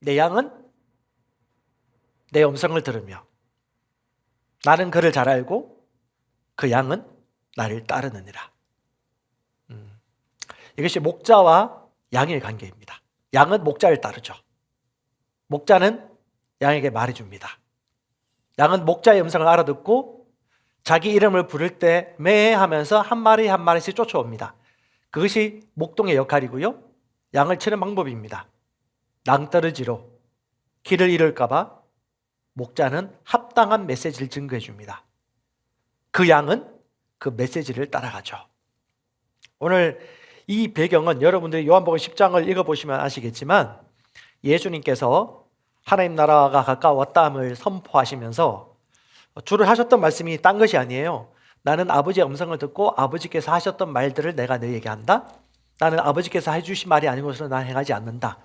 내 양은 내 음성을 들으며 나는 그를 잘 알고 그 양은 나를 따르느니라. 이것이 목자와 양의 관계입니다. 양은 목자를 따르죠. 목자는 양에게 말해줍니다. 양은 목자의 음성을 알아듣고 자기 이름을 부를 때 매하면서 한 마리 한 마리씩 쫓아옵니다. 그것이 목동의 역할이고요. 양을 치는 방법입니다. 낭떠러지로 길을 잃을까 봐 목자는 합당한 메시지를 증거해 줍니다. 그 양은 그 메시지를 따라가죠. 오늘 이 배경은 여러분들이 요한복음 10장을 읽어보시면 아시겠지만 예수님께서 하나님 나라가 가까웠다함을 선포하시면서 주로 하셨던 말씀이 딴 것이 아니에요. 나는 아버지의 음성을 듣고 아버지께서 하셨던 말들을 내가 너희에게 한다. 나는 아버지께서 해주신 말이 아니고서는 난 행하지 않는다.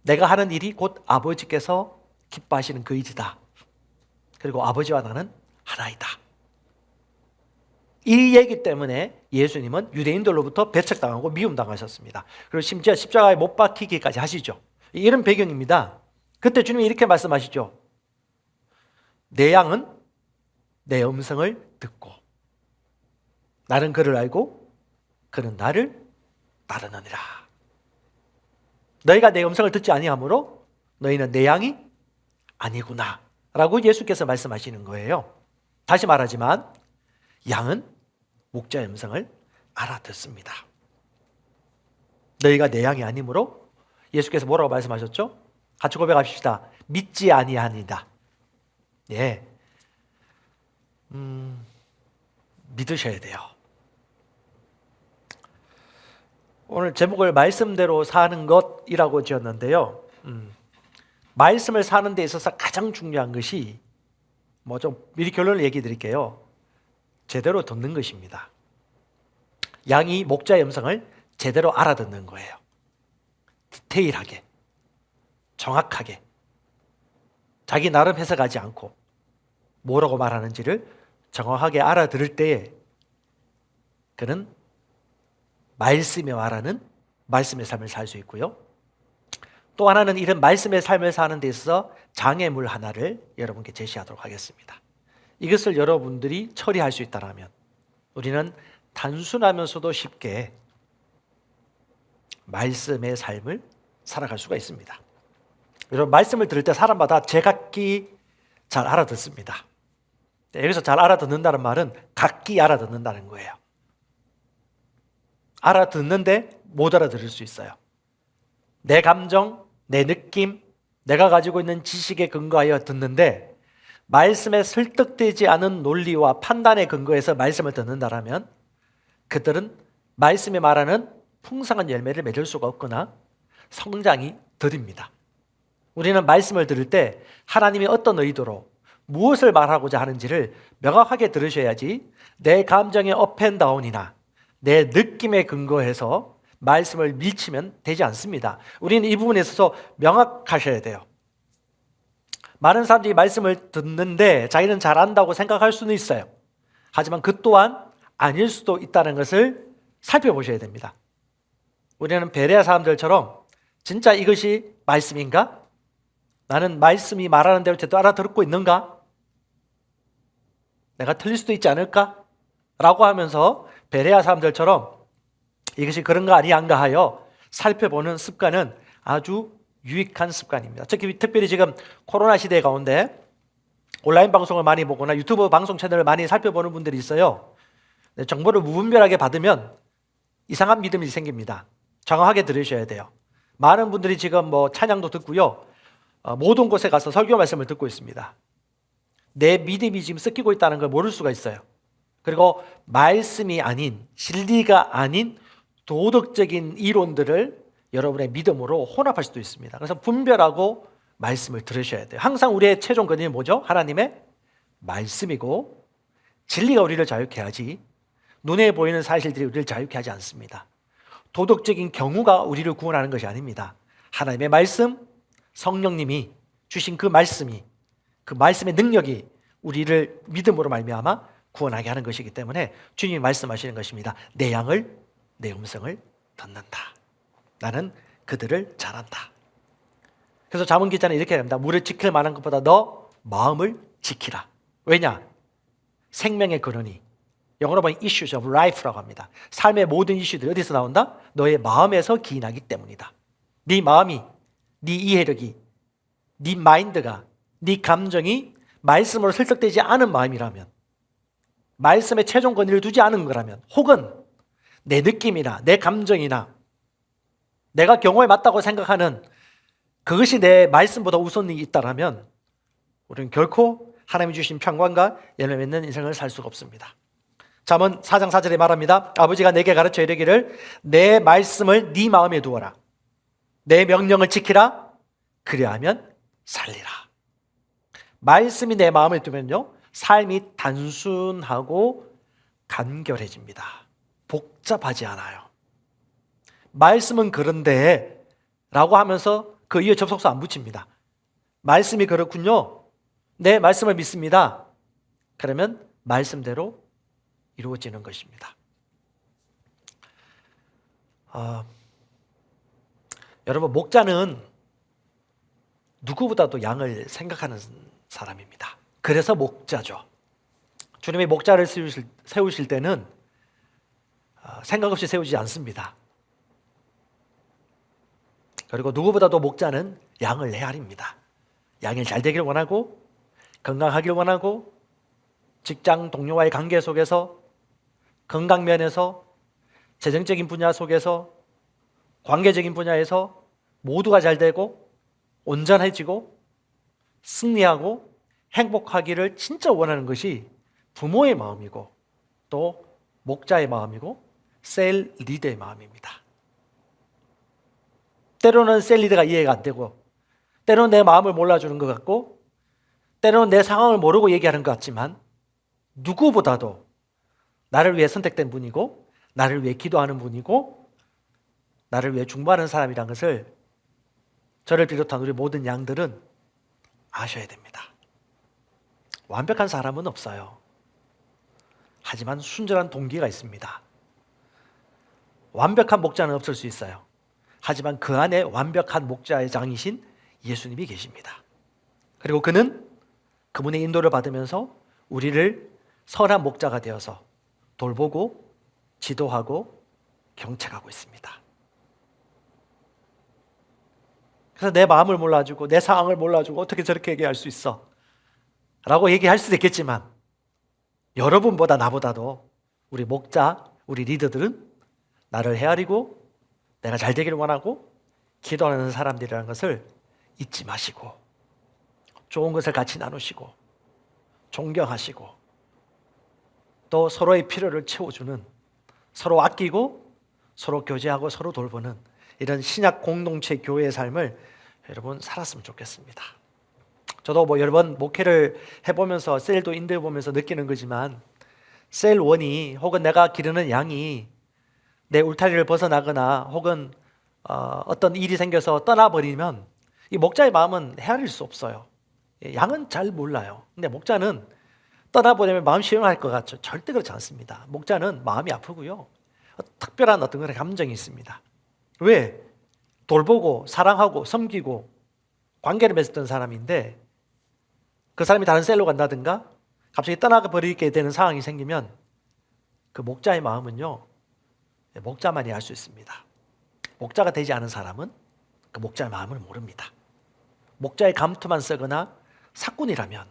내가 하는 일이 곧 아버지께서 기뻐하시는 그 일이다. 그리고 아버지와 나는 하나이다. 이 얘기 때문에 예수님은 유대인들로부터 배척당하고 미움당하셨습니다. 그리고 심지어 십자가에 못 박히기까지 하시죠. 이런 배경입니다. 그때 주님이 이렇게 말씀하시죠. 내 양은 내 음성을 듣고 나는 그를 알고 그는 나를 따르느니라. 너희가 내 음성을 듣지 아니하므로 너희는 내 양이 아니구나 라고 예수께서 말씀하시는 거예요. 다시 말하지만 양은 목자의 음성을 알아듣습니다. 너희가 내 양이 아니므로 예수께서 뭐라고 말씀하셨죠? 같이 고백합시다. 믿지 아니하니이다. 예, 믿으셔야 돼요. 오늘 제목을 말씀대로 사는 것이라고 지었는데요. 말씀을 사는 데 있어서 가장 중요한 것이 좀 미리 결론을 얘기해 드릴게요. 제대로 듣는 것입니다. 양이 목자의 음성을 제대로 알아듣는 거예요. 디테일하게, 정확하게, 자기 나름 해석하지 않고 뭐라고 말하는지를 정확하게 알아들을 때에 그는 말씀에 말하는 말씀의 삶을 살 수 있고요. 또 하나는 이런 말씀의 삶을 사는 데 있어서 장애물 하나를 여러분께 제시하도록 하겠습니다. 이것을 여러분들이 처리할 수 있다면 우리는 단순하면서도 쉽게 말씀의 삶을 살아갈 수가 있습니다. 여러분, 말씀을 들을 때 사람마다 제각기 잘 알아듣습니다. 여기서 잘 알아듣는다는 말은 각기 알아듣는다는 거예요. 알아듣는데 못 알아들을 수 있어요. 내 감정, 내 느낌, 내가 가지고 있는 지식에 근거하여 듣는데 말씀에 설득되지 않은 논리와 판단에 근거해서 말씀을 듣는다라면 그들은 말씀에 말하는 풍성한 열매를 맺을 수가 없거나 성장이 더딥니다. 우리는 말씀을 들을 때 하나님이 어떤 의도로 무엇을 말하고자 하는지를 명확하게 들으셔야지 내 감정의 업앤다운이나 내 느낌에 근거해서 말씀을 밀치면 되지 않습니다. 우리는 이 부분에 있어서 명확하셔야 돼요. 많은 사람들이 말씀을 듣는데 자기는 잘 안다고 생각할 수는 있어요. 하지만 그 또한 아닐 수도 있다는 것을 살펴보셔야 됩니다. 우리는 베레아 사람들처럼 진짜 이것이 말씀인가? 나는 말씀이 말하는 대로 제대로 알아듣고 있는가? 내가 틀릴 수도 있지 않을까? 라고 하면서 베레아 사람들처럼 이것이 그런가 아니한가 하여 살펴보는 습관은 아주 유익한 습관입니다. 특별히 지금 코로나 시대 가운데 온라인 방송을 많이 보거나 유튜브 방송 채널을 많이 살펴보는 분들이 있어요. 정보를 무분별하게 받으면 이상한 믿음이 생깁니다. 정확하게 들으셔야 돼요. 많은 분들이 지금 찬양도 듣고요. 모든 곳에 가서 설교 말씀을 듣고 있습니다. 내 믿음이 지금 섞이고 있다는 걸 모를 수가 있어요. 그리고 말씀이 아닌, 진리가 아닌 도덕적인 이론들을 여러분의 믿음으로 혼합할 수도 있습니다. 그래서 분별하고 말씀을 들으셔야 돼요. 항상 우리의 최종 근원이 뭐죠? 하나님의 말씀이고 진리가 우리를 자유케 하지 눈에 보이는 사실들이 우리를 자유케 하지 않습니다. 도덕적인 경우가 우리를 구원하는 것이 아닙니다. 하나님의 말씀, 성령님이 주신 그 말씀이, 그 말씀의 능력이 우리를 믿음으로 말미암아 구원하게 하는 것이기 때문에 주님이 말씀하시는 것입니다. 내 양을, 내 음성을 듣는다. 나는 그들을 잘 안다. 그래서 잠언 기자는 이렇게 합니다. 물을 지킬 만한 것보다 너 마음을 지키라. 왜냐? 생명의 근원이, 영어로 보면 issues of life라고 합니다. 삶의 모든 이슈들이 어디서 나온다? 너의 마음에서 기인하기 때문이다. 네 마음이, 네 이해력이, 네 마인드가, 네 감정이 말씀으로 설득되지 않은 마음이라면, 말씀에 최종 권위를 두지 않은 거라면, 혹은 내 느낌이나 내 감정이나 내가 경험에 맞다고 생각하는 그것이 내 말씀보다 우선이 있다라면 우리는 결코 하나님이 주신 평강과 열매 맺는 인생을 살 수가 없습니다. 잠언 4장 4절에 말합니다. 아버지가 내게 가르쳐 이르기를 내 말씀을 네 마음에 두어라. 내 명령을 지키라. 그리하면 살리라. 말씀이 내 마음에 두면요, 삶이 단순하고 간결해집니다. 복잡하지 않아요. 말씀은 그런데 라고 하면서 그 이에 접속사 안 붙입니다. 말씀이 그렇군요. 네, 말씀을 믿습니다. 그러면 말씀대로 이루어지는 것입니다. 여러분, 목자는 누구보다도 양을 생각하는 사람입니다. 그래서 목자죠. 주님이 목자를 세우실 때는 생각 없이 세우지 않습니다. 그리고 누구보다도 목자는 양을 헤아립니다. 양이 잘 되길 원하고, 건강하길 원하고, 직장 동료와의 관계 속에서, 건강면에서, 재정적인 분야 속에서, 관계적인 분야에서 모두가 잘 되고 온전해지고 승리하고 행복하기를 진짜 원하는 것이 부모의 마음이고 또 목자의 마음이고 셀 리더의 마음입니다. 때로는 셀 리더가 이해가 안 되고, 때로는 내 마음을 몰라주는 것 같고, 때로는 내 상황을 모르고 얘기하는 것 같지만 누구보다도 나를 위해 선택된 분이고, 나를 위해 기도하는 분이고, 나를 위해 중보하는 사람이라는 것을 저를 비롯한 우리 모든 양들은 아셔야 됩니다. 완벽한 사람은 없어요. 하지만 순전한 동기가 있습니다. 완벽한 목자는 없을 수 있어요. 하지만 그 안에 완벽한 목자의 장이신 예수님이 계십니다. 그리고 그는 그분의 인도를 받으면서 우리를 선한 목자가 되어서 돌보고 지도하고 경책하고 있습니다. 그래서 내 마음을 몰라주고 내 상황을 몰라주고 어떻게 저렇게 얘기할 수 있어? 라고 얘기할 수도 있겠지만 여러분보다 나보다도 우리 목자, 우리 리더들은 나를 헤아리고 내가 잘 되기를 원하고 기도하는 사람들이라는 것을 잊지 마시고 좋은 것을 같이 나누시고 존경하시고 또 서로의 필요를 채워주는, 서로 아끼고 서로 교제하고 서로 돌보는 이런 신약 공동체 교회의 삶을 여러분 살았으면 좋겠습니다. 저도 여러 번 목회를 해보면서 셀도 인도해보면서 느끼는 거지만 셀 원이 혹은 내가 기르는 양이 내 울타리를 벗어나거나 혹은 어떤 일이 생겨서 떠나버리면 이 목자의 마음은 헤아릴 수 없어요. 양은 잘 몰라요. 근데 목자는 떠나버리면 마음 시원할 것 같죠? 절대 그렇지 않습니다. 목자는 마음이 아프고요, 특별한 어떤 그런 감정이 있습니다. 왜? 돌보고 사랑하고 섬기고 관계를 맺었던 사람인데 그 사람이 다른 셀로 간다든가 갑자기 떠나버리게 되는 상황이 생기면 그 목자의 마음은요, 목자만이 알 수 있습니다. 목자가 되지 않은 사람은 그 목자의 마음을 모릅니다. 목자의 감투만 쓰거나 사꾼이라면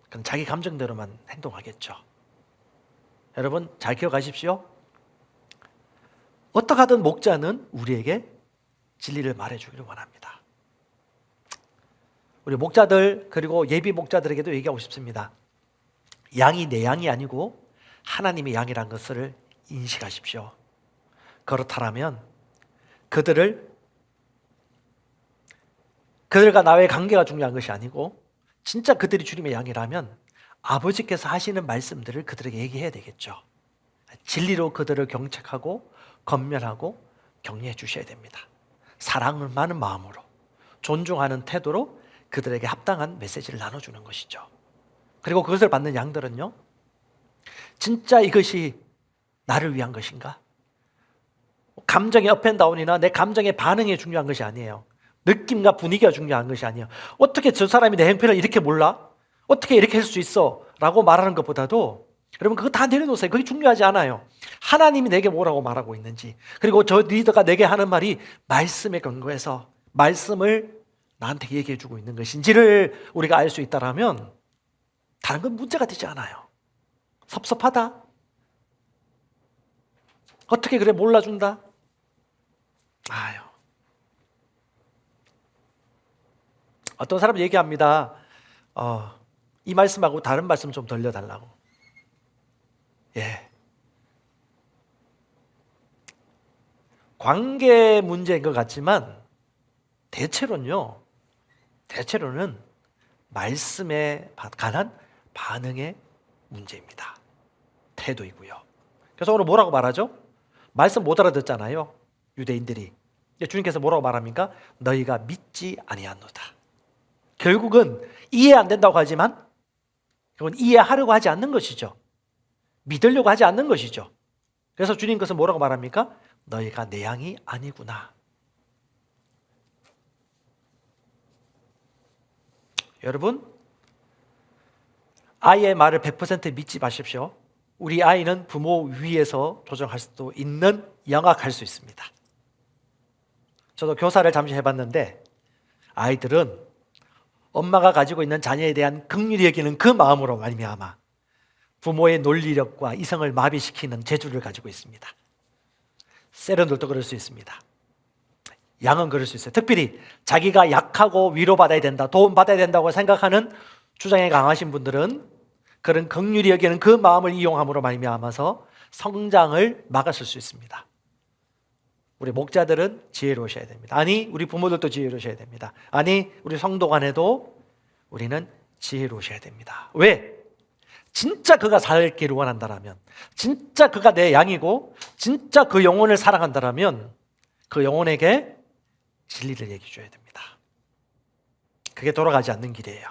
그건 자기 감정대로만 행동하겠죠. 여러분 잘 기억하십시오. 어떻게 하든 목자는 우리에게 진리를 말해주기를 원합니다. 우리 목자들 그리고 예비 목자들에게도 얘기하고 싶습니다. 양이 내 양이 아니고 하나님의 양이라는 것을 인식하십시오. 그렇다면 그들과 나의 관계가 중요한 것이 아니고 진짜 그들이 주님의 양이라면 아버지께서 하시는 말씀들을 그들에게 얘기해야 되겠죠. 진리로 그들을 경책하고 건면하고 격려해 주셔야 됩니다. 사랑을 많은 마음으로 존중하는 태도로 그들에게 합당한 메시지를 나눠주는 것이죠. 그리고 그것을 받는 양들은요, 진짜 이것이 나를 위한 것인가? 감정의 업앤다운이나 내 감정의 반응이 중요한 것이 아니에요. 느낌과 분위기가 중요한 것이 아니에요. 어떻게 저 사람이 내 행편을 이렇게 몰라? 어떻게 이렇게 할 수 있어? 라고 말하는 것보다도 여러분 그거 다 내려놓으세요. 그게 중요하지 않아요. 하나님이 내게 뭐라고 말하고 있는지, 그리고 저 리더가 내게 하는 말이 말씀에 근거해서 말씀을 나한테 얘기해 주고 있는 것인지를 우리가 알 수 있다면 다른 건 문제가 되지 않아요. 섭섭하다? 어떻게 그래 몰라준다? 아유. 어떤 사람 얘기합니다. 이 말씀하고 다른 말씀 좀 들려달라고. 예. 관계 문제인 것 같지만 대체로는 말씀에 관한 반응의 문제입니다. 태도이고요. 그래서 오늘 뭐라고 말하죠? 말씀 못 알아듣잖아요. 유대인들이. 주님께서 뭐라고 말합니까? 너희가 믿지 아니하노다. 결국은 이해 안 된다고 하지만 그건 이해하려고 하지 않는 것이죠. 믿으려고 하지 않는 것이죠. 그래서 주님께서 뭐라고 말합니까? 너희가 내 양이 아니구나. 여러분, 아이의 말을 100% 믿지 마십시오. 우리 아이는 부모 위에서 조정할 수도 있는, 영악할 수 있습니다. 저도 교사를 잠시 해봤는데 아이들은 엄마가 가지고 있는 자녀에 대한 긍휼히 여기는 그 마음으로 말미암아 부모의 논리력과 이성을 마비시키는 재주를 가지고 있습니다. 세련들도 그럴 수 있습니다. 양은 그럴 수 있어요. 특별히 자기가 약하고 위로받아야 된다, 도움받아야 된다고 생각하는 주장이 강하신 분들은 그런 긍휼히 여기는 그 마음을 이용함으로 말미암아서 성장을 막았을 수 있습니다. 우리 목자들은 지혜로우셔야 됩니다. 아니, 우리 부모들도 지혜로우셔야 됩니다. 아니, 우리 성도 간에도 우리는 지혜로우셔야 됩니다. 왜? 진짜 그가 살기를 원한다라면, 진짜 그가 내 양이고 진짜 그 영혼을 사랑한다라면 그 영혼에게 진리를 얘기해 줘야 됩니다. 그게 돌아가지 않는 길이에요.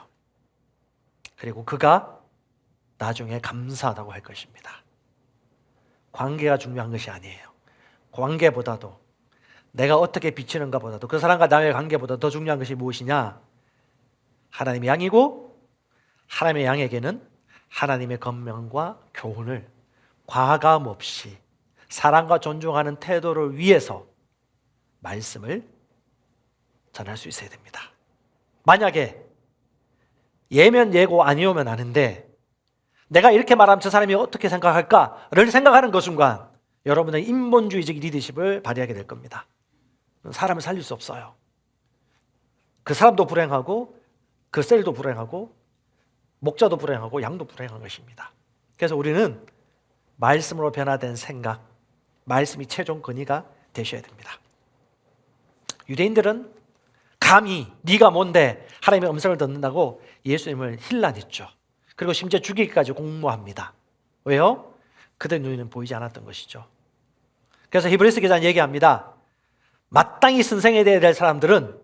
그리고 그가 나중에 감사하다고 할 것입니다. 관계가 중요한 것이 아니에요. 관계보다도, 내가 어떻게 비치는가 보다도, 그 사람과 나의 관계보다 더 중요한 것이 무엇이냐? 하나님의 양이고 하나님의 양에게는 하나님의 권면과 교훈을 과감 없이 사랑과 존중하는 태도를 위해서 말씀을 전할 수 있어야 됩니다. 만약에 예면 예고 아니오면 아는데 내가 이렇게 말하면 저 사람이 어떻게 생각할까를 생각하는 그 순간 여러분의 인본주의적 리더십을 발휘하게 될 겁니다. 사람을 살릴 수 없어요. 그 사람도 불행하고 그 셀도 불행하고 목자도 불행하고 양도 불행한 것입니다. 그래서 우리는 말씀으로 변화된 생각, 말씀이 최종 근위가 되셔야 됩니다. 유대인들은 감히 네가 뭔데 하나님의 음성을 듣는다고 예수님을 힐난했죠. 그리고 심지어 죽이기까지 공모합니다. 왜요? 그들 눈에는 보이지 않았던 것이죠. 그래서 히브리서 기자는 얘기합니다. 마땅히 선생에 될 사람들은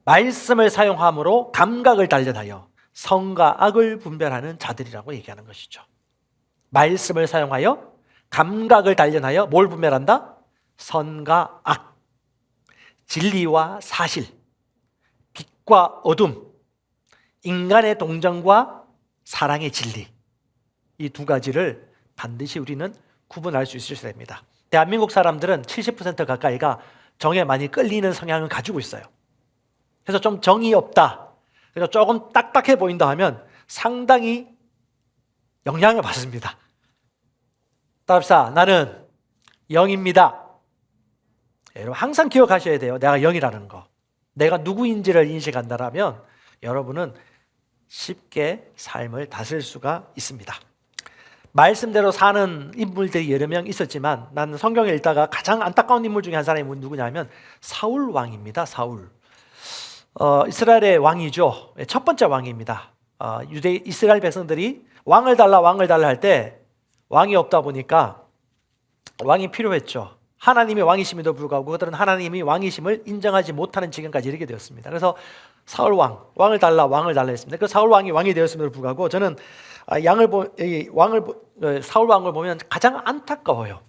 말씀을 사용함으로 감각을 단련하여 선과 악을 분별하는 자들이라고 얘기하는 것이죠. 말씀을 사용하여 감각을 단련하여 뭘 분별한다? 선과 악, 진리와 사실, 빛과 어둠, 인간의 동정과 사랑의 진리, 이 두 가지를 반드시 우리는 구분할 수 있어야 됩니다. 대한민국 사람들은 70% 가까이가 정에 많이 끌리는 성향을 가지고 있어요. 그래서 좀 정이 없다, 그래서 조금 딱딱해 보인다 하면 상당히 영향을 받습니다. 따라합시다. 나는 영입니다. 여러분 항상 기억하셔야 돼요. 내가 영이라는 거. 내가 누구인지를 인식한다면 여러분은 쉽게 삶을 다스릴 수가 있습니다. 말씀대로 사는 인물들이 여러 명 있었지만 나는 성경을 읽다가 가장 안타까운 인물 중에 한 사람이 누구냐면 사울 왕입니다. 사울. 이스라엘의 왕이죠. 첫 번째 왕입니다. 이스라엘 백성들이 왕을 달라 할 때 왕이 없다 보니까 왕이 필요했죠. 하나님의 왕이심에도 불구하고 그들은 하나님이 왕이심을 인정하지 못하는 지경까지 이르게 되었습니다. 그래서 사울 왕을 달라 했습니다. 그 사울 왕이 왕이 되었음에도 불구하고 저는 사울 왕을 보면 가장 안타까워요.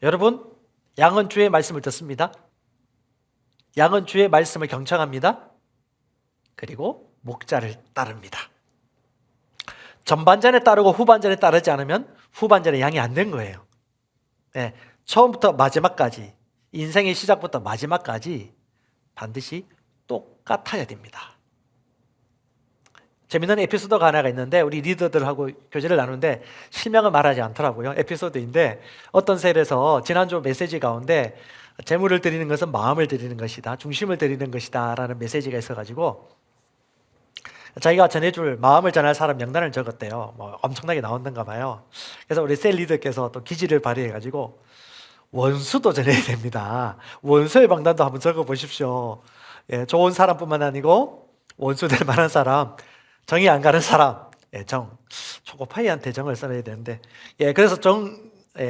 여러분, 양은 주의 말씀을 듣습니다. 양은 주의 말씀을 경청합니다. 그리고 목자를 따릅니다. 전반전에 따르고 후반전에 따르지 않으면 후반전에 양이 안 된 거예요. 네, 처음부터 마지막까지, 인생의 시작부터 마지막까지 반드시 똑같아야 됩니다. 재밌는 에피소드가 하나가 있는데 우리 리더들하고 교제를 나누는데 실명을 말하지 않더라고요. 에피소드인데 어떤 셀에서 지난주 메시지 가운데 재물을 드리는 것은 마음을 드리는 것이다, 중심을 드리는 것이다 라는 메시지가 있어가지고 자기가 전해줄 마음을 전할 사람 명단을 적었대요. 뭐 엄청나게 나온던가 봐요. 그래서 우리 셀 리더께서 또 기지를 발휘해가지고 원수도 전해야 됩니다. 원수의 명단도 한번 적어보십시오. 예, 좋은 사람뿐만 아니고 원수 될 만한 사람, 정이 안 가는 사람, 예, 초코파이한테 정을 써야 되는데, 예, 그래서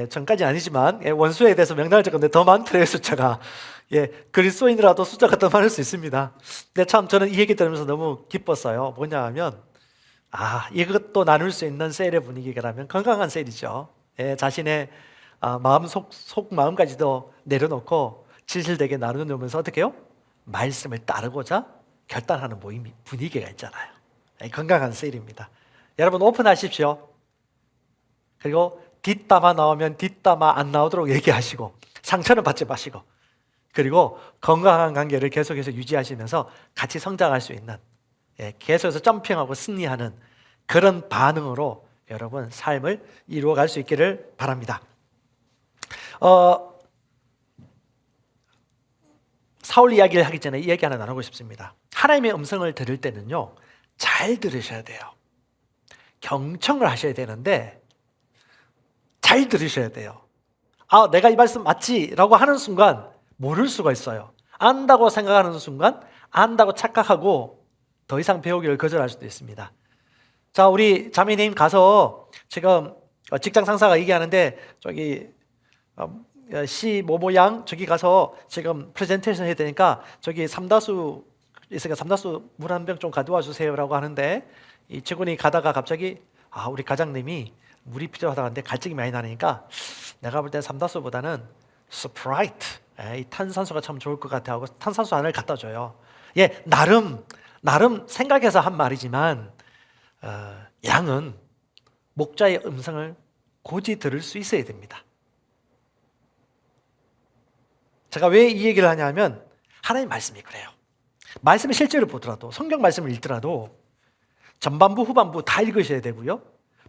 정까지 아니지만, 예, 원수에 대해서 명단을 적었는데 더 많더래요, 숫자가. 예, 그리스도인이라도 숫자가 더 많을 수 있습니다. 근데 참 저는 이 얘기 들으면서 너무 기뻤어요. 뭐냐 하면, 이것도 나눌 수 있는 셀의 분위기라면 건강한 셀이죠. 예, 자신의 마음, 속마음까지도 내려놓고 진실되게 나누면서 어떻게 해요? 말씀을 따르고자 결단하는 모임 분위기가 있잖아요. 건강한 셀입니다. 여러분 오픈하십시오. 그리고 뒷담화 나오면 뒷담화 안 나오도록 얘기하시고 상처는 받지 마시고 그리고 건강한 관계를 계속해서 유지하시면서 같이 성장할 수 있는, 계속해서 점핑하고 승리하는 그런 반응으로 여러분 삶을 이루어갈 수 있기를 바랍니다. 사울 이야기를 하기 전에 이 얘기 하나 나누고 싶습니다. 하나님의 음성을 들을 때는요, 잘 들으셔야 돼요. 경청을 하셔야 되는데 잘 들으셔야 돼요. 내가 이 말씀 맞지? 라고 하는 순간 모를 수가 있어요. 안다고 생각하는 순간 안다고 착각하고 더 이상 배우기를 거절할 수도 있습니다. 자, 우리 자매님 가서 지금 직장 상사가 얘기하는데 저기 시 모모양 저기 가서 지금 프레젠테이션 해야 되니까 저기 삼다수 있으니까 삼다수 물 한 병 좀 가져와 주세요라고 하는데 이 직원이 가다가 갑자기 우리 과장님이 물이 필요하다는데 갈증이 많이 나니까 내가 볼 때 삼다수보다는 스프라이트, 이 탄산수가 참 좋을 것 같아 하고 탄산수 하나를 갖다 줘요. 예, 나름 생각해서 한 말이지만 양은 목자의 음성을 고지 들을 수 있어야 됩니다. 제가 왜 이 얘기를 하냐면 하나님 말씀이 그래요. 말씀의 실제를 보더라도 성경 말씀을 읽더라도 전반부 후반부 다 읽으셔야 되고요.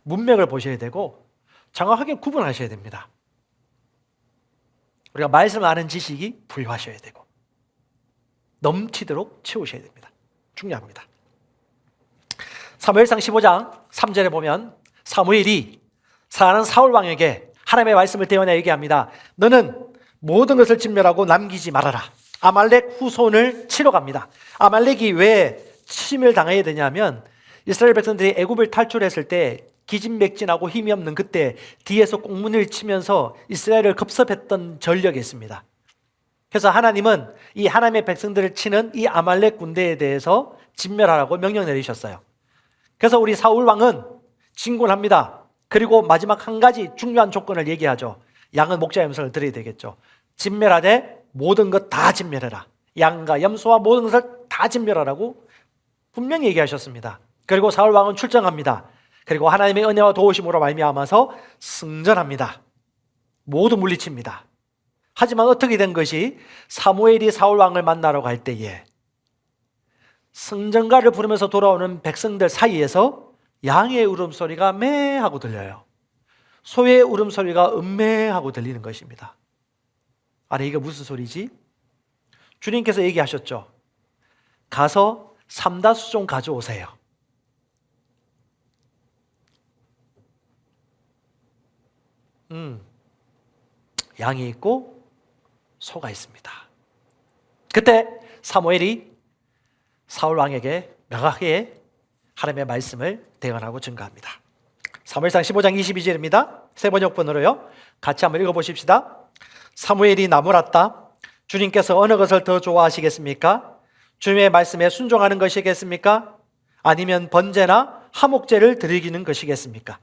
문맥을 보셔야 되고 정확하게 구분하셔야 됩니다. 우리가 말씀을 아는 지식이 부유하셔야 되고 넘치도록 채우셔야 됩니다. 중요합니다. 사무엘상 15장 3절에 보면 사무엘이 사랑하는 사울 왕에게 하나님의 말씀을 대언해 얘기합니다. 너는 모든 것을 진멸하고 남기지 말아라. 아말렉 후손을 치러 갑니다. 아말렉이 왜 침을 당해야 되냐면 이스라엘 백성들이 애굽을 탈출했을 때 기진맥진하고 힘이 없는 그때 뒤에서 꽁문을 치면서 이스라엘을 급섭했던 전력이 있습니다. 그래서 하나님은 이 하나님의 백성들을 치는 이 아말렉 군대에 대해서 진멸하라고 명령 내리셨어요. 그래서 우리 사울 왕은 진군합니다. 그리고 마지막 한 가지 중요한 조건을 얘기하죠. 양은 목자의 음성을 들어야 되겠죠. 진멸하되 모든 것 다 진멸해라. 양과 염소와 모든 것을 다 진멸하라고 분명히 얘기하셨습니다. 그리고 사울 왕은 출정합니다. 그리고 하나님의 은혜와 도우심으로 말미암아서 승전합니다. 모두 물리칩니다. 하지만 어떻게 된 것이 사무엘이 사울 왕을 만나러 갈 때에 승전가를 부르면서 돌아오는 백성들 사이에서 양의 울음소리가 매 하고 들려요. 소의 울음소리가 음매 하고 들리는 것입니다. 아니 이게 무슨 소리지? 주님께서 얘기하셨죠. 가서 삼다수 좀 가져오세요. 양이 있고 소가 있습니다. 그때 사무엘이 사울 왕에게 명확하게 하나님의 말씀을 대언하고 증거합니다. 사무엘상 15장 22절입니다. 세 번역본으로요. 같이 한번 읽어보십시다. 사무엘이 나무랐다. 주님께서 어느 것을 더 좋아하시겠습니까? 주님의 말씀에 순종하는 것이겠습니까? 아니면 번제나 화목제를 드리기는 것이겠습니까?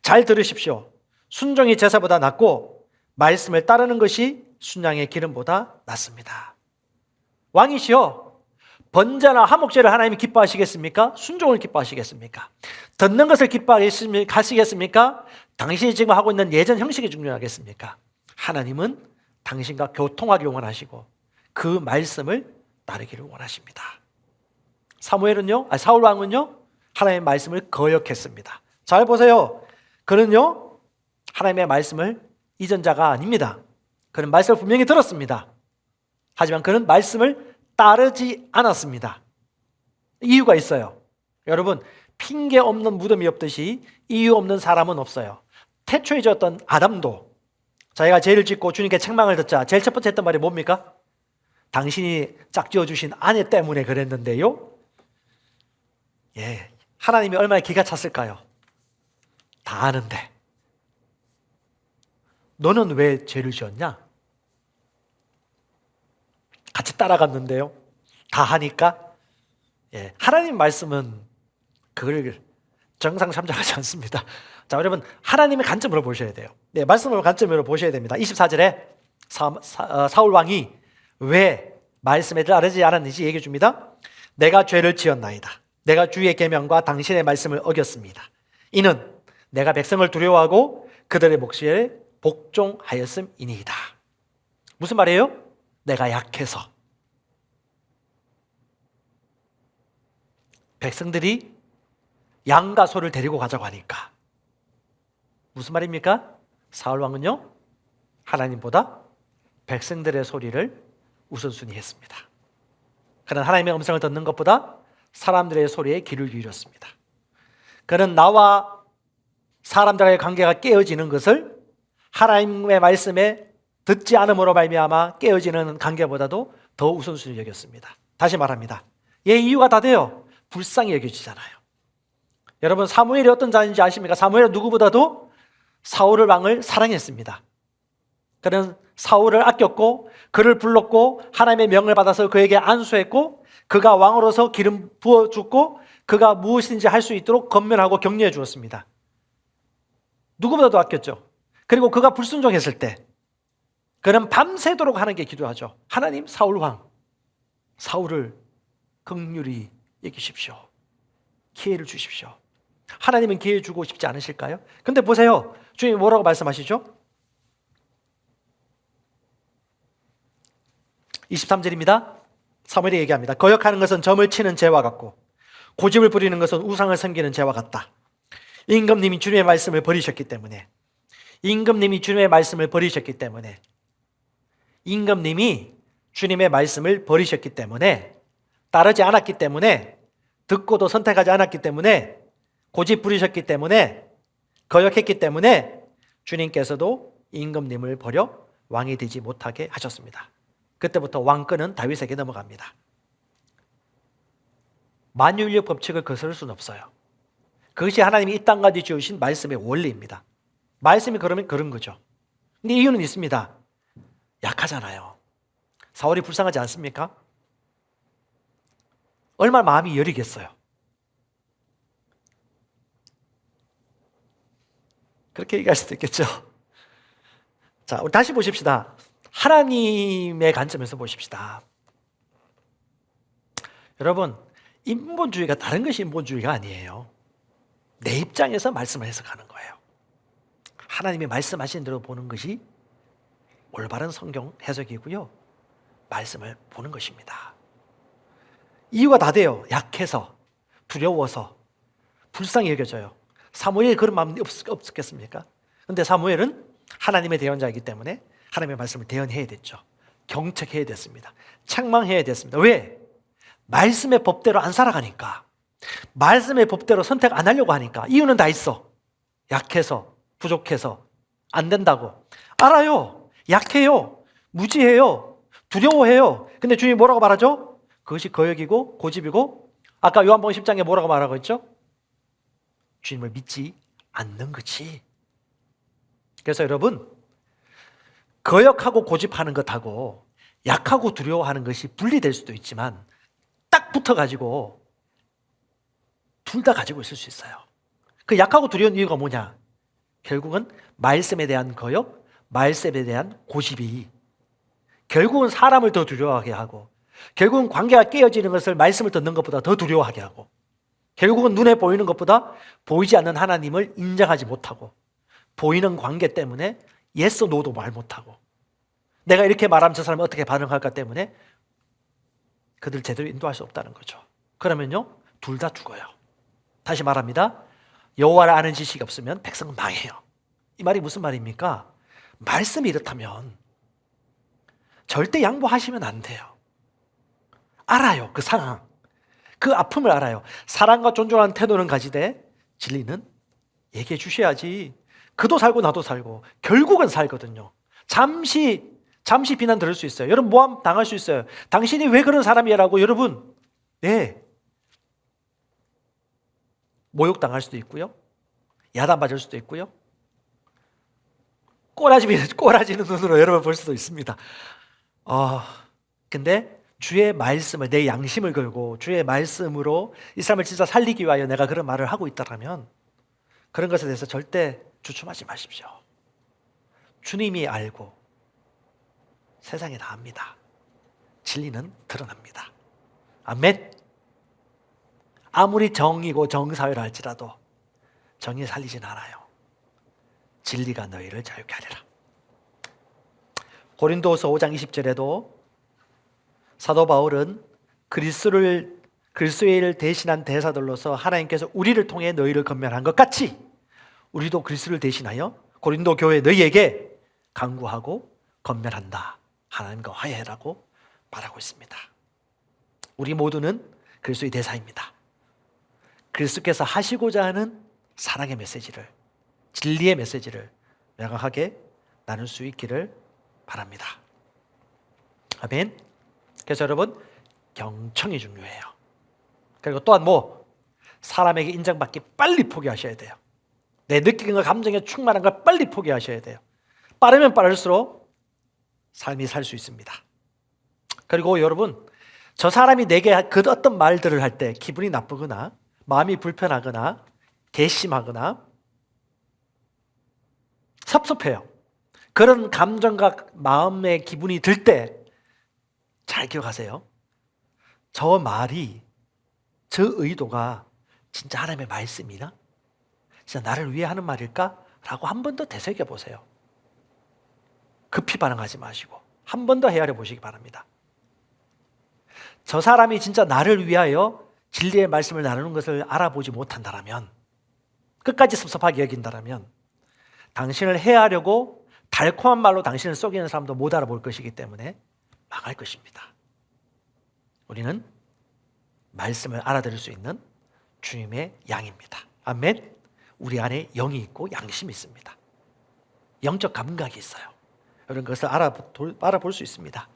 잘 들으십시오. 순종이 제사보다 낫고 말씀을 따르는 것이 순양의 기름보다 낫습니다. 왕이시여, 번제나 화목제를 하나님이 기뻐하시겠습니까? 순종을 기뻐하시겠습니까? 듣는 것을 기뻐하시겠습니까? 당신이 지금 하고 있는 예전 형식이 중요하겠습니까? 하나님은 당신과 교통하기 원하시고 그 말씀을 따르기를 원하십니다. 사울 왕은요, 하나님의 말씀을 거역했습니다. 잘 보세요. 그는요, 하나님의 말씀을 잊은 자가 아닙니다. 그는 말씀을 분명히 들었습니다. 하지만 그는 말씀을 따르지 않았습니다. 이유가 있어요. 여러분, 핑계 없는 무덤이 없듯이 이유 없는 사람은 없어요. 태초에 지었던 아담도 자기가 죄를 짓고 주님께 책망을 듣자 제일 첫 번째 했던 말이 뭡니까? 당신이 짝지어 주신 아내 때문에 그랬는데요. 예, 하나님이 얼마나 기가 찼을까요? 다 아는데 너는 왜 죄를 지었냐? 같이 따라갔는데요. 다 하니까. 예, 하나님 말씀은 그걸 정상 참작하지 않습니다. 자, 여러분, 하나님의 관점으로 보셔야 돼요. 네, 말씀으로 관점으로 보셔야 됩니다. 24절에 사울 왕이 왜 말씀에 따르지 않았는지 얘기해 줍니다. 내가 죄를 지었나이다. 내가 주의 계명과 당신의 말씀을 어겼습니다. 이는 내가 백성을 두려워하고 그들의 몫에 복종하였음이니이다. 무슨 말이에요? 내가 약해서. 백성들이 양과 소를 데리고 가자고 하니까. 무슨 말입니까? 사울 왕은요, 하나님보다 백성들의 소리를 우선순위 했습니다. 그는 하나님의 음성을 듣는 것보다 사람들의 소리에 귀를 기울였습니다. 그는 나와 사람들과의 관계가 깨어지는 것을 하나님의 말씀에 듣지 않음으로 말미암아 깨어지는 관계보다도 더 우선순위 여겼습니다. 다시 말합니다. 예, 이유가 다 돼요. 불쌍히 여겨지잖아요. 여러분, 사무엘이 어떤 자인지 아십니까? 사무엘은 누구보다도 사울 왕을 사랑했습니다. 그는 사울을 아꼈고 그를 불렀고 하나님의 명을 받아서 그에게 안수했고 그가 왕으로서 기름 부어줬고 그가 무엇인지 할 수 있도록 권면하고 격려해 주었습니다. 누구보다도 아꼈죠. 그리고 그가 불순종했을 때 그는 밤새도록 하나님께 기도하죠. 하나님, 사울 왕, 사울을 긍휼히 여기십시오. 기회를 주십시오. 하나님은 기회 주고 싶지 않으실까요? 근데 보세요. 주님이 뭐라고 말씀하시죠? 23절입니다. 사무엘이 얘기합니다. 거역하는 것은 점을 치는 죄와 같고 고집을 부리는 것은 우상을 섬기는 죄와 같다. 임금님이 주님의 말씀을 버리셨기 때문에 임금님이 주님의 말씀을 버리셨기 때문에 따르지 않았기 때문에 듣고도 선택하지 않았기 때문에 고집 부리셨기 때문에 거역했기 때문에 주님께서도 임금님을 버려 왕이 되지 못하게 하셨습니다. 그때부터 왕권은 다윗에게 넘어갑니다. 만유인력 법칙을 거스를 수는 없어요. 그것이 하나님이 이 땅까지 지으신 말씀의 원리입니다. 말씀이 그러면 그런 거죠. 근데 이유는 있습니다. 약하잖아요. 사울이 불쌍하지 않습니까? 얼마나 마음이 여리겠어요. 그렇게 얘기할 수도 있겠죠. 자, 우리 다시 보십시다. 하나님의 관점에서 보십시다. 여러분, 인본주의가 다른 것이 인본주의가 아니에요. 내 입장에서 말씀을 해석하는 거예요. 하나님이 말씀하신 대로 보는 것이 올바른 성경 해석이고요. 말씀을 보는 것입니다. 이유가 다 돼요. 약해서, 두려워서, 불쌍히 여겨져요. 사무엘이 그런 마음이 없었겠습니까? 그런데 사무엘은 하나님의 대언자이기 때문에 하나님의 말씀을 대언해야 됐죠. 경책해야 됐습니다. 책망해야 됐습니다. 왜? 말씀의 법대로 안 살아가니까. 말씀의 법대로 선택 안 하려고 하니까. 이유는 다 있어. 약해서, 부족해서, 안 된다고. 알아요. 약해요. 무지해요. 두려워해요. 근데 주님이 뭐라고 말하죠? 그것이 거역이고 고집이고 아까 요한복음 10장에 뭐라고 말하고 있죠? 주님을 믿지 않는 거지. 그래서 여러분, 거역하고 고집하는 것하고 약하고 두려워하는 것이 분리될 수도 있지만 딱 붙어가지고 둘 다 가지고 있을 수 있어요. 그 약하고 두려운 이유가 뭐냐? 결국은 말씀에 대한 거역, 말씀에 대한 고집이 결국은 사람을 더 두려워하게 하고 결국은 관계가 깨어지는 것을 말씀을 듣는 것보다 더 두려워하게 하고, 결국은 눈에 보이는 것보다 보이지 않는 하나님을 인정하지 못하고, 보이는 관계 때문에 yes, no도 말 못하고, 내가 이렇게 말하면 저 사람이 어떻게 반응할까 때문에 그들 제대로 인도할 수 없다는 거죠. 그러면요, 둘 다 죽어요. 다시 말합니다. 여호와를 아는 지식이 없으면 백성은 망해요. 이 말이 무슨 말입니까? 말씀이 이렇다면 절대 양보하시면 안 돼요. 알아요. 그 상황, 그 아픔을 알아요. 사랑과 존중하는 태도는 가지되 진리는 얘기해 주셔야지. 그도 살고 나도 살고 결국은 살거든요. 잠시 비난 들을 수 있어요. 여러분 모함 당할 수 있어요. 당신이 왜 그런 사람이라고 여러분, 네, 모욕 당할 수도 있고요, 야단 맞을 수도 있고요, 꼬라지는 눈으로 여러분 볼 수도 있습니다. 근데 주의 말씀을, 내 양심을 걸고 주의 말씀으로 이 사람을 진짜 살리기 위하여 내가 그런 말을 하고 있다면 그런 것에 대해서 절대 주춤하지 마십시오. 주님이 알고 세상에 다 압니다. 진리는 드러납니다. 아멘. 아무리 정이고 정사회라 할지라도 정이 살리진 않아요. 진리가 너희를 자유케 하리라. 고린도서 5장 20절에도 사도 바울은 그리스도를 대신한 대사들로서 하나님께서 우리를 통해 너희를 건면한 것 같이 우리도 그리스도를 대신하여 고린도 교회 너희에게 간구하고 건면한다. 하나님과 화해라고 말하고 있습니다. 우리 모두는 그리스도의 대사입니다. 그리스도께서 하시고자 하는 사랑의 메시지를, 진리의 메시지를 명확하게 나눌 수 있기를 바랍니다. 아멘. 그래서 여러분, 경청이 중요해요. 그리고 또한 사람에게 인정받기 빨리 포기하셔야 돼요. 내 느낌과 감정에 충만한 걸 빨리 포기하셔야 돼요. 빠르면 빠를수록 삶이 살 수 있습니다. 그리고 여러분, 저 사람이 내게 그 어떤 말들을 할 때 기분이 나쁘거나 마음이 불편하거나 괘씸하거나 섭섭해요. 그런 감정과 마음의 기분이 들 때 잘 기억하세요. 저 말이, 저 의도가 진짜 하나님의 말씀이나 진짜 나를 위해 하는 말일까? 라고 한 번 더 되새겨 보세요. 급히 반응하지 마시고 한 번 더 헤아려 보시기 바랍니다. 저 사람이 진짜 나를 위하여 진리의 말씀을 나누는 것을 알아보지 못한다면, 끝까지 섭섭하게 여긴다면 당신을 해하려고 달콤한 말로 당신을 속이는 사람도 못 알아볼 것이기 때문에 망할 것입니다. 우리는 말씀을 알아들을 수 있는 주님의 양입니다. 아멘. 우리 안에 영이 있고 양심이 있습니다. 영적 감각이 있어요. 이런 것을 알아볼 수 있습니다.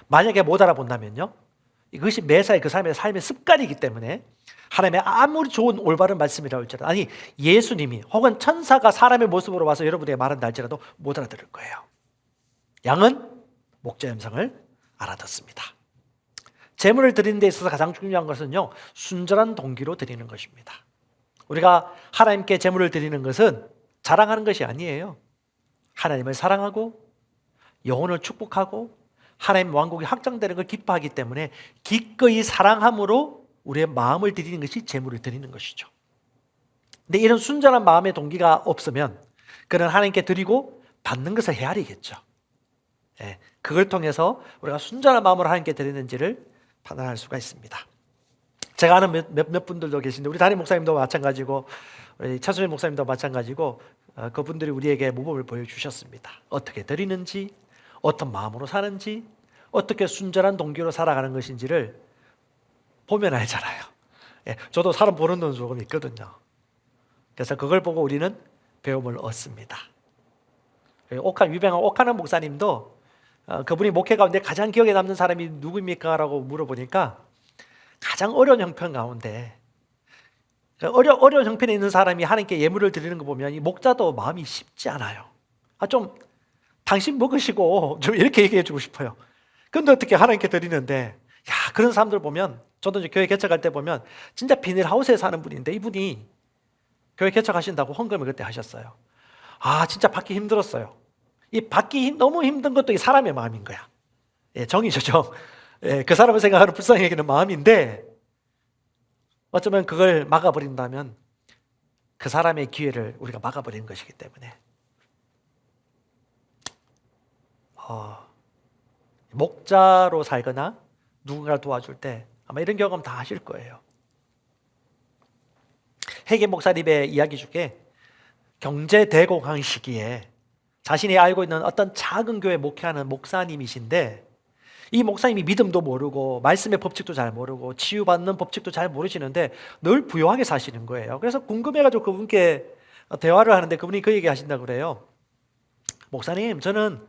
만약에 못 알아본다면요, 이것이 매사에 그 사람의 삶의 습관이기 때문에 하나님의 아무리 좋은 올바른 말씀이라고 할지라도, 아니 예수님이 혹은 천사가 사람의 모습으로 와서 여러분에게 말한다 할지라도 못 알아들을 거예요. 양은 목자의 음성을 알아듣습니다. 제물을 드리는 데 있어서 가장 중요한 것은요, 순전한 동기로 드리는 것입니다. 우리가 하나님께 제물을 드리는 것은 자랑하는 것이 아니에요. 하나님을 사랑하고 영혼을 축복하고 하나님 왕국이 확장되는 걸 기뻐하기 때문에 기꺼이 사랑함으로 우리의 마음을 드리는 것이 제물을 드리는 것이죠. 근데 이런 순전한 마음의 동기가 없으면 그는 하나님께 드리고 받는 것을 헤아리겠죠. 그걸 통해서 우리가 순전한 마음으로 하나님께 드리는지를 판단할 수가 있습니다. 제가 아는 몇 분들도 계신데, 우리 담임 목사님도 마찬가지고 우리 차수민 목사님도 마찬가지고 그분들이 우리에게 모범을 보여주셨습니다. 어떻게 드리는지, 어떤 마음으로 사는지, 어떻게 순전한 동기로 살아가는 것인지를 보면 알잖아요. 저도 사람 보는 눈 조금 있거든요. 그래서 그걸 보고 우리는 배움을 얻습니다. 유명한 옥하는 목사님도 그분이 목회 가운데 가장 기억에 남는 사람이 누구입니까? 라고 물어보니까 가장 어려운 형편 가운데, 어려운 형편에 있는 사람이 하나님께 예물을 드리는 거 보면 이 목자도 마음이 쉽지 않아요. 좀 당신 먹으시고 좀 이렇게 얘기해 주고 싶어요. 근데 어떻게 하나님께 드리는데, 그런 사람들 보면, 저도 이제 교회 개척할 때 보면 진짜 비닐하우스에 사는 분인데 이분이 교회 개척하신다고 헌금을 그때 하셨어요. 진짜 받기 힘들었어요. 이 받기 너무 힘든 것도 이 사람의 마음인 거야. 정이죠, 정. 예, 그 사람을 생각하는 불쌍히 여기는 마음인데 어쩌면 그걸 막아버린다면 그 사람의 기회를 우리가 막아버리는 것이기 때문에 목자로 살거나 누군가를 도와줄 때 아마 이런 경험 다 하실 거예요. 해계 목사님의 이야기 중에 경제 대공황 시기에 자신이 알고 있는 어떤 작은 교회 목회하는 목사님이신데 이 목사님이 믿음도 모르고 말씀의 법칙도 잘 모르고 치유받는 법칙도 잘 모르시는데 늘 부유하게 사시는 거예요. 그래서 궁금해가지고 그분께 대화를 하는데 그분이 그 얘기 하신다고 그래요. 목사님, 저는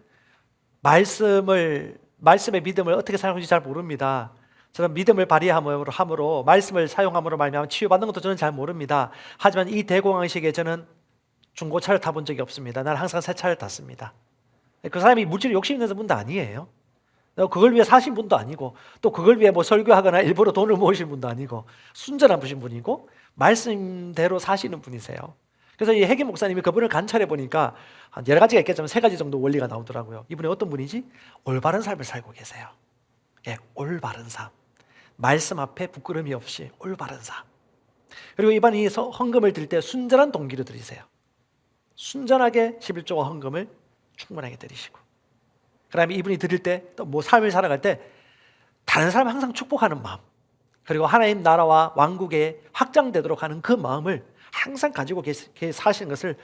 말씀의 믿음을 어떻게 사용하는지 잘 모릅니다. 저는 믿음을 발휘함으로 말씀을 사용함으로 말미암아 치유받는 것도 저는 잘 모릅니다. 하지만 이 대공황 시기에 저는 중고차를 타본 적이 없습니다. 나는 항상 새 차를 탔습니다. 그 사람이 물질에 욕심 있는 분도 아니에요. 그걸 위해 사신 분도 아니고 또 그걸 위해 뭐 설교하거나 일부러 돈을 모으신 분도 아니고 순전한 분이고 말씀대로 사시는 분이세요. 그래서 이 해계 목사님이 그분을 관찰해 보니까 여러 가지가 있겠지만 3가지 정도 원리가 나오더라고요. 이분이 어떤 분이지? 올바른 삶을 살고 계세요. 예, 올바른 삶. 말씀 앞에 부끄러움이 없이 올바른 삶. 그리고 이분이 헌금을 드릴 때 순전한 동기로 드리세요. 순전하게 11조와 헌금을 충분하게 드리시고 그 다음에 이분이 드릴 때 또 뭐 삶을 살아갈 때 다른 사람을 항상 축복하는 마음 그리고 하나님 나라와 왕국에 확장되도록 하는 그 마음을 항상 가지고 사시는 것을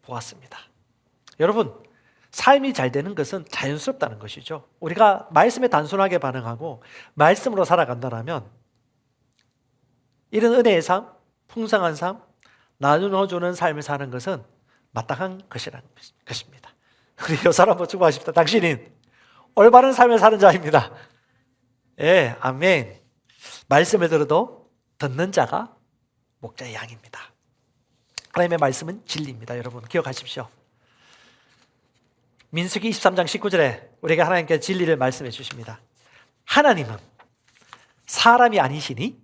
보았습니다. 여러분, 삶이 잘 되는 것은 자연스럽다는 것이죠. 우리가 말씀에 단순하게 반응하고 말씀으로 살아간다면 이런 은혜의 삶, 풍성한 삶, 나누어주는 삶을 사는 것은 마땅한 것이라는 것입니다. 우리 이 사람 한번 축복하십시다. 당신은 올바른 삶을 사는 자입니다. 예, 아멘. 말씀을 들어도 듣는 자가 목자의 양입니다. 하나님의 말씀은 진리입니다. 여러분 기억하십시오. 민수기 23장 19절에 우리에게 하나님께서 진리를 말씀해 주십니다. 하나님은 사람이 아니시니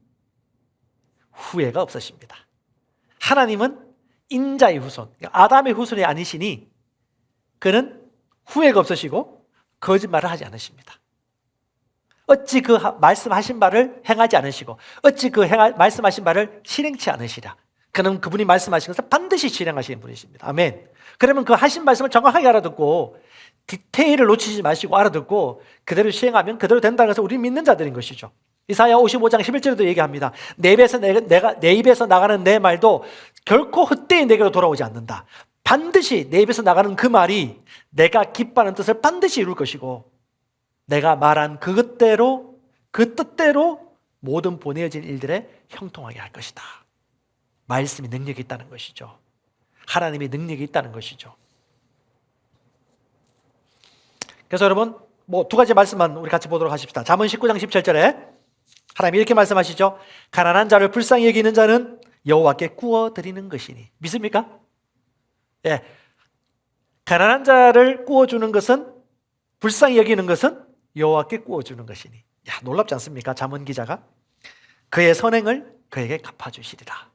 후회가 없으십니다. 하나님은 인자의 후손, 아담의 후손이 아니시니 그는 후회가 없으시고 거짓말을 하지 않으십니다. 어찌 그 말씀하신 바를 행하지 않으시고 어찌 그 말씀하신 바를 실행치 않으시랴. 그는 그분이 말씀하신 것을 반드시 실행하시는 분이십니다. 아멘. 그러면 그 하신 말씀을 정확하게 알아듣고 디테일을 놓치지 마시고 알아듣고 그대로 시행하면 그대로 된다는 것을 우리 믿는 자들인 것이죠. 이사야 55장 11절에도 얘기합니다. 내 입에서 나가는 내 말도 결코 헛되이 내게로 돌아오지 않는다. 반드시 내 입에서 나가는 그 말이 내가 기뻐하는 뜻을 반드시 이룰 것이고 내가 말한 그것대로 그 뜻대로 모든 보내어진 일들에 형통하게 할 것이다. 말씀이 능력이 있다는 것이죠. 하나님이 능력이 있다는 것이죠. 그래서 여러분 뭐 2가지 말씀만 우리 같이 보도록 하십시다. 잠언 19장 17절에 하나님이 이렇게 말씀하시죠. 가난한 자를 불쌍히 여기는 자는 여호와께 구워드리는 것이니. 믿습니까? 예. 가난한 자를 구워주는 것은 불쌍히 여기는 것은 여호와께 구워주는 것이니. 야, 놀랍지 않습니까? 잠언 기자가 그의 선행을 그에게 갚아주시리라.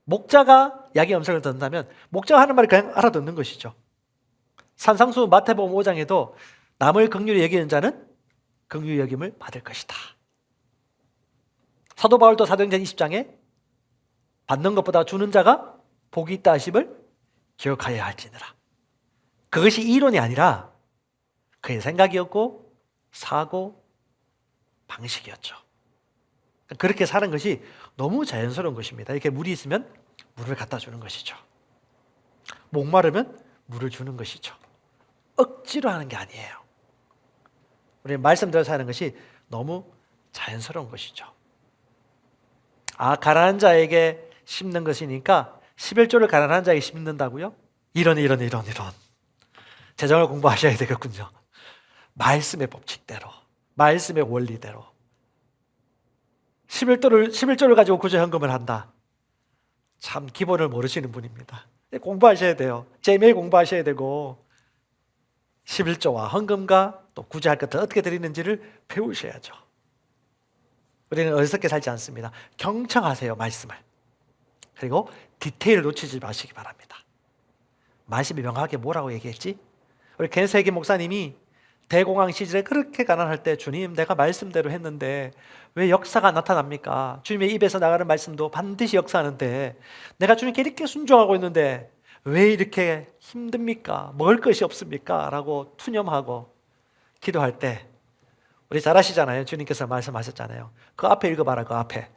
목자가 야기의 음성을 듣는다면 목자가 하는 말을 그냥 알아듣는 것이죠. 산상수 마태복음 5장에도 남을 긍휼히 여기는 자는 긍휼히 여김을 받을 것이다. 사도 바울도 사도행전 20장에 받는 것보다 주는 자가 복이 있다 하심을 기억하여야 할지니라. 그것이 이론이 아니라 그의 생각이었고 사고 방식이었죠. 그렇게 사는 것이 너무 자연스러운 것입니다. 이렇게 물이 있으면 물을 갖다 주는 것이죠. 목마르면 물을 주는 것이죠. 억지로 하는 게 아니에요. 우리 말씀대로 사는 것이 너무 자연스러운 것이죠. 아, 가난한 자에게 심는 것이니까 11조를 가난한 자에게 심는다고요? 이런 재정을 공부하셔야 되겠군요. 말씀의 법칙대로, 말씀의 원리대로 11조를 가지고 구제 헌금을 한다. 참 기본을 모르시는 분입니다. 공부하셔야 돼요. 매일 공부하셔야 되고 11조와 헌금과 또 구제할 것을 어떻게 드리는지를 배우셔야죠. 우리는 어리석게 살지 않습니다. 경청하세요, 말씀을. 그리고 디테일을 놓치지 마시기 바랍니다. 말씀이 명확하게 뭐라고 얘기했지? 우리 겐세기 목사님이 대공황 시절에 그렇게 가난할 때 주님 내가 말씀대로 했는데 왜 역사가 나타납니까? 주님의 입에서 나가는 말씀도 반드시 역사하는데 내가 주님께 이렇게 순종하고 있는데 왜 이렇게 힘듭니까? 먹을 것이 없습니까? 라고 투념하고 기도할 때 우리 잘 아시잖아요. 주님께서 말씀하셨잖아요. 그 앞에 읽어봐라. 그 앞에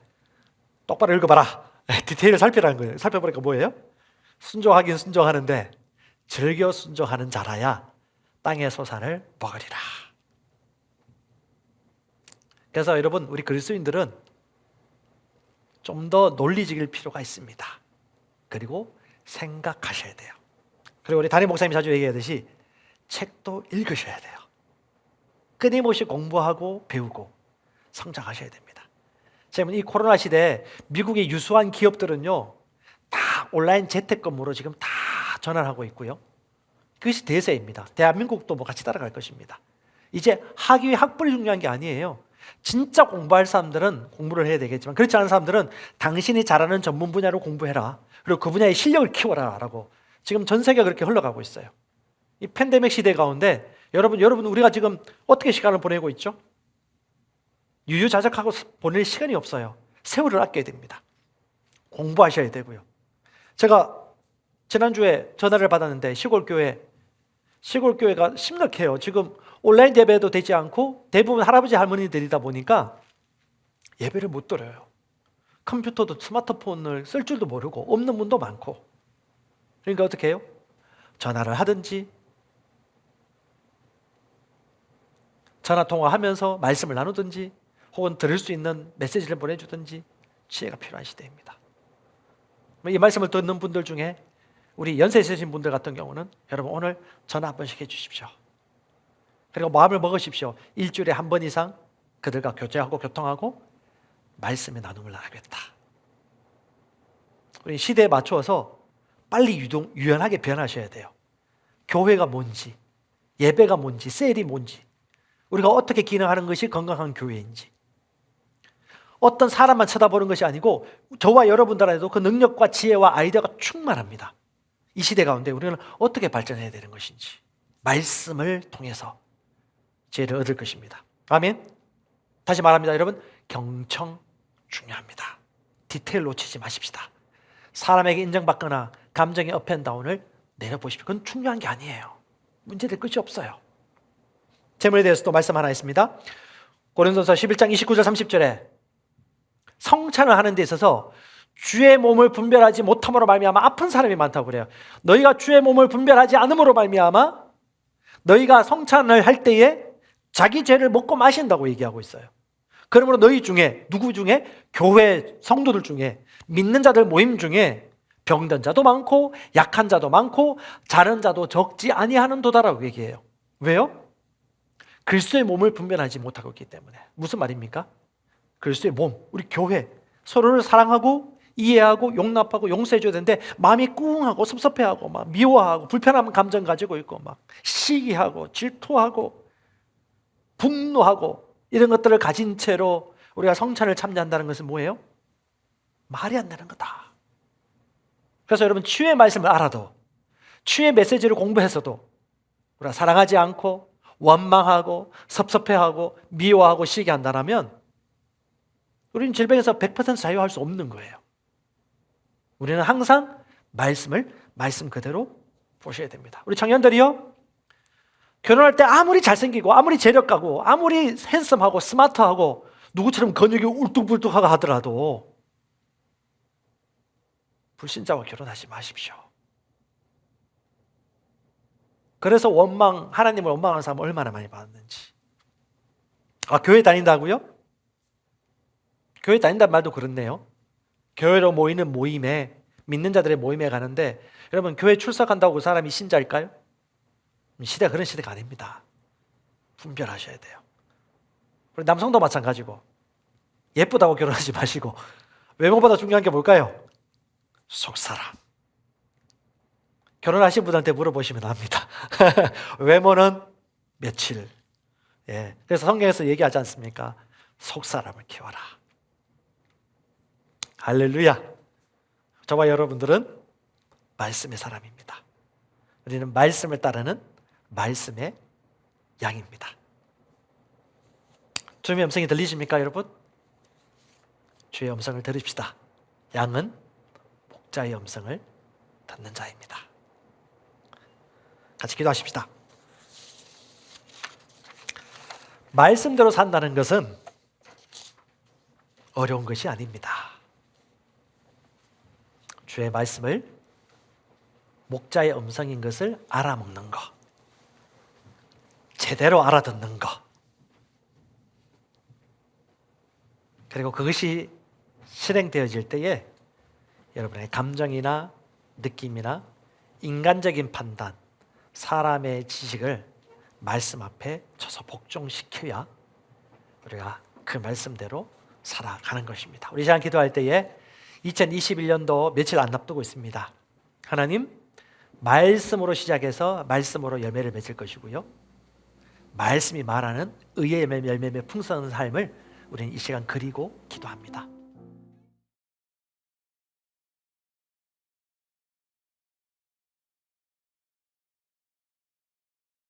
똑바로 읽어봐라. 디테일을 살피라는 거예요. 살펴보니까 뭐예요? 순종하긴 순종하는데 즐겨 순종하는 자라야 땅의 소산을 먹으리라. 그래서 여러분 우리 그리스도인들은 좀 더 논리적일 필요가 있습니다. 그리고 생각하셔야 돼요. 그리고 우리 담임 목사님이 자주 얘기하듯이 책도 읽으셔야 돼요. 끊임없이 공부하고 배우고 성장하셔야 됩니다. 제가 이 코로나 시대에 미국의 유수한 기업들은요 다 온라인 재택근무로 지금 다 전환을 하고 있고요. 그것이 대세입니다. 대한민국도 뭐 같이 따라갈 것입니다. 이제 학위 학벌이 중요한 게 아니에요. 진짜 공부할 사람들은 공부를 해야 되겠지만 그렇지 않은 사람들은 당신이 잘하는 전문 분야로 공부해라. 그리고 그 분야의 실력을 키워라 라고 지금 전 세계가 그렇게 흘러가고 있어요. 이 팬데믹 시대 가운데 여러분 우리가 지금 어떻게 시간을 보내고 있죠? 유유자적하고 보낼 시간이 없어요. 세월을 아껴야 됩니다. 공부하셔야 되고요. 제가 지난주에 전화를 받았는데 시골교회가 심각해요. 지금 온라인 예배도 되지 않고 대부분 할아버지 할머니들이다 보니까 예배를 못 드려요. 컴퓨터도 스마트폰을 쓸 줄도 모르고 없는 분도 많고 그러니까 어떻게 해요? 전화를 하든지 전화통화하면서 말씀을 나누든지 혹은 들을 수 있는 메시지를 보내주든지 지혜가 필요한 시대입니다. 이 말씀을 듣는 분들 중에 우리 연세 있으신 분들 같은 경우는 여러분 오늘 전화 한 번씩 해주십시오. 그리고 마음을 먹으십시오. 일주일에 한 번 이상 그들과 교제하고 교통하고 말씀의 나눔을 나누겠다. 우리 시대에 맞추어서 빨리 유연하게 변하셔야 돼요. 교회가 뭔지, 예배가 뭔지, 셀이 뭔지, 우리가 어떻게 기능하는 것이 건강한 교회인지, 어떤 사람만 쳐다보는 것이 아니고 저와 여러분들에도 그 능력과 지혜와 아이디어가 충만합니다. 이 시대 가운데 우리는 어떻게 발전해야 되는 것인지 말씀을 통해서 지혜를 얻을 것입니다. 아멘. 다시 말합니다. 여러분 경청 중요합니다. 디테일 놓치지 마십시다. 사람에게 인정받거나 감정의 업앤다운을 내려보십시오. 그건 중요한 게 아니에요. 문제될 것이 없어요. 재물에 대해서도 말씀 하나 있습니다. 고린도서 11장 29절 30절에 성찬을 하는 데 있어서 주의 몸을 분별하지 못함으로 말미암아 아픈 사람이 많다고 그래요. 너희가 주의 몸을 분별하지 않음으로 말미암아 너희가 성찬을 할 때에 자기 죄를 먹고 마신다고 얘기하고 있어요. 그러므로 너희 중에 누구 중에 교회 성도들 중에 믿는 자들 모임 중에 병든 자도 많고 약한 자도 많고 자른 자도 적지 아니하는 도다라고 얘기해요. 왜요? 그리스도의 몸을 분별하지 못하고 있기 때문에. 무슨 말입니까? 그리스도의 몸, 우리 교회 서로를 사랑하고 이해하고 용납하고 용서해줘야 되는데 마음이 꿍하고 섭섭해하고 막 미워하고 불편한 감정 가지고 있고 막 시기하고 질투하고 분노하고 이런 것들을 가진 채로 우리가 성찬을 참여한다는 것은 뭐예요? 말이 안 되는 거다. 그래서 여러분 치유의 말씀을 알아도 치유의 메시지를 공부해서도 우리가 사랑하지 않고 원망하고 섭섭해하고 미워하고 시기한다면 우리는 질병에서 100% 자유할 수 없는 거예요. 우리는 항상 말씀 그대로 보셔야 됩니다. 우리 청년들이요, 결혼할 때 아무리 잘생기고 아무리 재력가고 아무리 핸섬하고 스마트하고 누구처럼 근육이 울뚝불뚝하고 하더라도 불신자와 결혼하지 마십시오. 그래서 하나님을 원망하는 사람 얼마나 많이 봤는지. 교회 다닌다고요? 교회 다닌다는 말도 그렇네요. 교회로 모이는 모임에, 믿는 자들의 모임에 가는데 여러분 교회 출석한다고 그 사람이 신자일까요? 시대가 그런 시대가 아닙니다. 분별하셔야 돼요. 우리 남성도 마찬가지고 예쁘다고 결혼하지 마시고 외모보다 중요한 게 뭘까요? 속사람. 결혼하신 분한테 물어보시면 압니다. 외모는 며칠. 예. 그래서 성경에서 얘기하지 않습니까? 속사람을 키워라. 할렐루야. 저와 여러분들은 말씀의 사람입니다. 우리는 말씀을 따르는 말씀의 양입니다. 주님의 음성이 들리십니까, 여러분? 주의 음성을 들읍시다. 양은 목자의 음성을 듣는 자입니다. 같이 기도하십시다. 말씀대로 산다는 것은 어려운 것이 아닙니다. 주의 말씀을 목자의 음성인 것을 알아먹는 것, 제대로 알아듣는 것, 그리고 그것이 실행되어질 때에 여러분의 감정이나 느낌이나 인간적인 판단, 사람의 지식을 말씀 앞에 쳐서 복종시켜야 우리가 그 말씀대로 살아가는 것입니다. 우리 시간 기도할 때에 2021년도 며칠 안 앞두고 있습니다. 하나님, 말씀으로 시작해서 말씀으로 열매를 맺을 것이고요, 말씀이 말하는 의의 열매의 풍성한 삶을 우리는 이 시간 그리고 기도합니다.